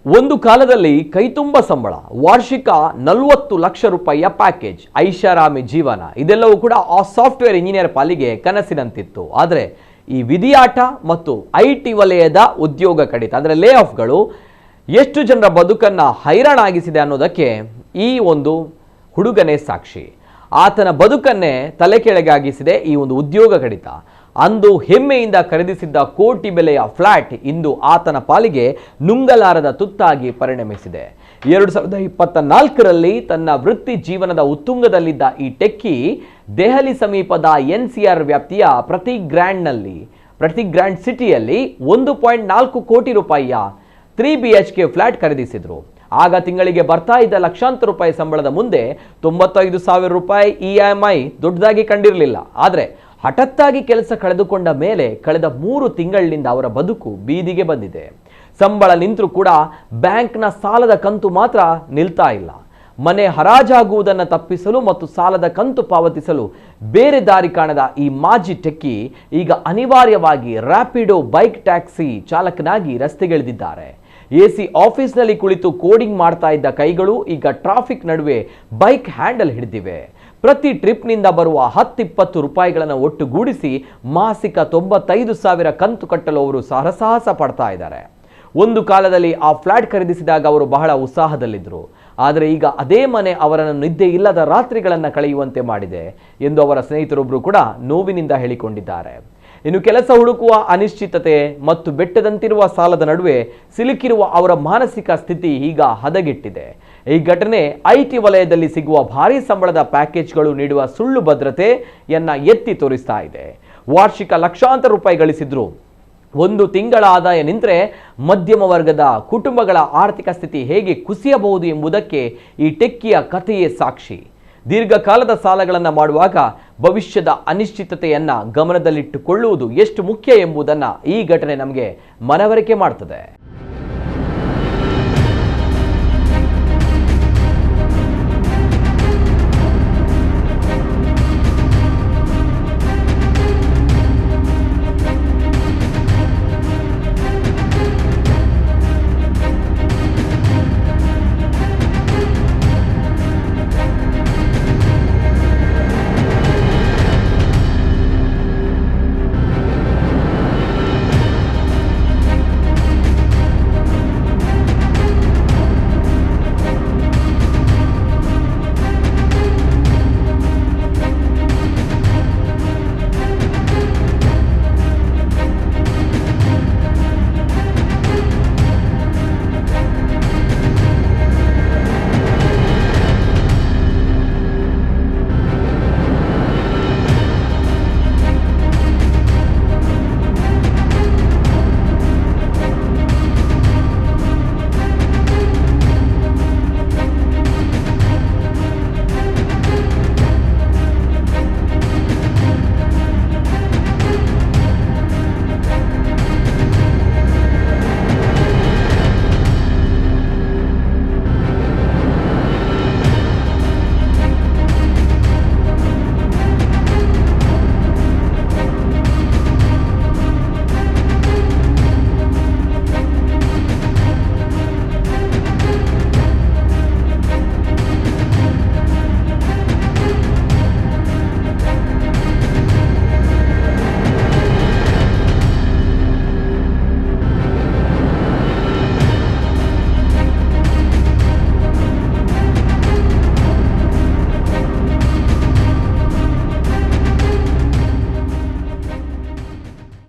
ಒಂದು ಕಾಲದಲ್ಲಿ ಕೈತುಂಬ ಸಂಬಳ, ವಾರ್ಷಿಕ 40 ಲಕ್ಷ ರೂಪಾಯಿಯ ಪ್ಯಾಕೇಜ್, ಐಷಾರಾಮಿ ಜೀವನ ಇದೆಲ್ಲವೂ ಕೂಡ ಆ ಸಾಫ್ಟ್ವೇರ್ ಇಂಜಿನಿಯರ್ ಪಾಲಿಗೆ ಕನಸಿನಂತಿತ್ತು. ಆದರೆ ಈ ವಿಧಿಯಾಟ ಮತ್ತು IT ವಲಯದ ಉದ್ಯೋಗ ಕಡಿತ ಅಂದರೆ ಲೇ ಆಫ್ಗಳು ಎಷ್ಟು ಜನರ ಬದುಕನ್ನು ಹೈರಾಣಾಗಿಸಿದೆ ಅನ್ನೋದಕ್ಕೆ ಈ ಒಂದು ಹುಡುಗನೇ ಸಾಕ್ಷಿ. ಆತನ ಬದುಕನ್ನೇ ತಲೆ ಕೆಳಗಾಗಿಸಿದೆ ಈ ಒಂದು ಉದ್ಯೋಗ ಕಡಿತ. ಅಂದು ಹೆಮ್ಮೆಯಿಂದ ಖರೀದಿಸಿದ್ದ ಕೋಟಿ ಬೆಲೆಯ ಫ್ಲಾಟ್ ಇಂದು ಆತನ ಪಾಲಿಗೆ ನುಂಗಲಾರದ ತುತ್ತಾಗಿ ಪರಿಣಮಿಸಿದೆ. 2024ರಲ್ಲಿ ತನ್ನ ವೃತ್ತಿ ಜೀವನದ ಉತ್ತುಂಗದಲ್ಲಿದ್ದ ಈ ಟೆಕ್ಕಿ ದೆಹಲಿ ಸಮೀಪದ NCR ವ್ಯಾಪ್ತಿಯ ಪ್ರತಿ ಗ್ರ್ಯಾಂಡ್ ಸಿಟಿಯಲ್ಲಿ 1.4 ಕೋಟಿ ರೂಪಾಯಿಯ 3 BHK ಫ್ಲಾಟ್ ಖರೀದಿಸಿದ್ರು. ಆಗ ತಿಂಗಳಿಗೆ ಬರ್ತಾ ಇದ್ದ ಲಕ್ಷಾಂತರ ರೂಪಾಯಿ ಸಂಬಳದ ಮುಂದೆ 95,000 ರೂಪಾಯಿ EMI ದೊಡ್ಡದಾಗಿ ಕಂಡಿರಲಿಲ್ಲ. ಆದರೆ ಹಠಾತ್ತಾಗಿ ಕೆಲಸ ಕಳೆದುಕೊಂಡ ಮೇಲೆ ಕಳೆದ 3 ತಿಂಗಳಿನಿಂದ ಅವರ ಬದುಕು ಬೀದಿಗೆ ಬಂದಿದೆ. ಸಂಬಳ ನಿಂತರೂ ಕೂಡ ಬ್ಯಾಂಕ್ನ ಸಾಲದ ಕಂತು ಮಾತ್ರ ನಿಲ್ತಾ ಇಲ್ಲ. ಮನೆ ಹರಾಜಾಗುವುದನ್ನು ತಪ್ಪಿಸಲು ಮತ್ತು ಸಾಲದ ಕಂತು ಪಾವತಿಸಲು ಬೇರೆ ದಾರಿ ಕಾಣದ ಈ ಮಾಜಿ ಟೆಕ್ಕಿ ಈಗ ಅನಿವಾರ್ಯವಾಗಿ ರ್ಯಾಪಿಡೋ ಬೈಕ್ ಟ್ಯಾಕ್ಸಿ ಚಾಲಕನಾಗಿ ರಸ್ತೆಗಿಳಿದಿದ್ದಾರೆ. AC ಆಫೀಸ್ನಲ್ಲಿ ಕುಳಿತು ಕೋಡಿಂಗ್ ಮಾಡ್ತಾ ಇದ್ದ ಕೈಗಳು ಈಗ ಟ್ರಾಫಿಕ್ ನಡುವೆ ಬೈಕ್ ಹ್ಯಾಂಡಲ್ ಹಿಡಿದಿವೆ. ಪ್ರತಿ ಟ್ರಿಪ್ನಿಂದ ಬರುವ 10-20 ರೂಪಾಯಿಗಳನ್ನು ಒಟ್ಟುಗೂಡಿಸಿ ಮಾಸಿಕ 95,000 ಕಂತು ಕಟ್ಟಲು ಅವರು ಸಾಹಸ ಪಡ್ತಾ ಇದ್ದಾರೆ. ಒಂದು ಕಾಲದಲ್ಲಿ ಆ ಫ್ಲಾಟ್ ಖರೀದಿಸಿದಾಗ ಅವರು ಬಹಳ ಉತ್ಸಾಹದಲ್ಲಿದ್ದರು. ಆದರೆ ಈಗ ಅದೇ ಮನೆ ಅವರನ್ನು ನಿದ್ದೆ ಇಲ್ಲದ ರಾತ್ರಿಗಳನ್ನು ಕಳೆಯುವಂತೆ ಮಾಡಿದೆ ಎಂದು ಅವರ ಸ್ನೇಹಿತರೊಬ್ಬರು ಕೂಡ ನೋವಿನಿಂದ ಹೇಳಿಕೊಂಡಿದ್ದಾರೆ. ಇನ್ನು ಕೆಲಸ ಹುಡುಕುವ ಅನಿಶ್ಚಿತತೆ ಮತ್ತು ಬೆಟ್ಟದಂತಿರುವ ಸಾಲದ ನಡುವೆ ಸಿಲುಕಿರುವ ಅವರ ಮಾನಸಿಕ ಸ್ಥಿತಿ ಈಗ ಹದಗೆಟ್ಟಿದೆ. ಈ ಘಟನೆ IT ವಲಯದಲ್ಲಿ ಸಿಗುವ ಭಾರೀ ಸಂಬಳದ ಪ್ಯಾಕೇಜ್ಗಳು ನೀಡುವ ಸುಳ್ಳು ಭದ್ರತೆಯನ್ನ ಎತ್ತಿ ತೋರಿಸ್ತಾ ಇದೆ. ವಾರ್ಷಿಕ ಲಕ್ಷಾಂತರ ರೂಪಾಯಿ ಗಳಿಸಿದ್ರು ಒಂದು ತಿಂಗಳ ಆದಾಯ ನಿಂತರೆ ಮಧ್ಯಮ ವರ್ಗದ ಕುಟುಂಬಗಳ ಆರ್ಥಿಕ ಸ್ಥಿತಿ ಹೇಗೆ ಕುಸಿಯಬಹುದು ಎಂಬುದಕ್ಕೆ ಈ ಟೆಕ್ಕಿಯ ಕಥೆಯೇ ಸಾಕ್ಷಿ. ದೀರ್ಘಕಾಲದ ಸಾಲಗಳನ್ನು ಮಾಡುವಾಗ ಭವಿಷ್ಯದ ಅನಿಶ್ಚಿತತೆಯನ್ನು ಗಮನದಲ್ಲಿಟ್ಟುಕೊಳ್ಳುವುದು ಎಷ್ಟು ಮುಖ್ಯ ಎಂಬುದನ್ನು ಈ ಘಟನೆ ನಮಗೆ ಮನವರಿಕೆ ಮಾಡ್ತದೆ.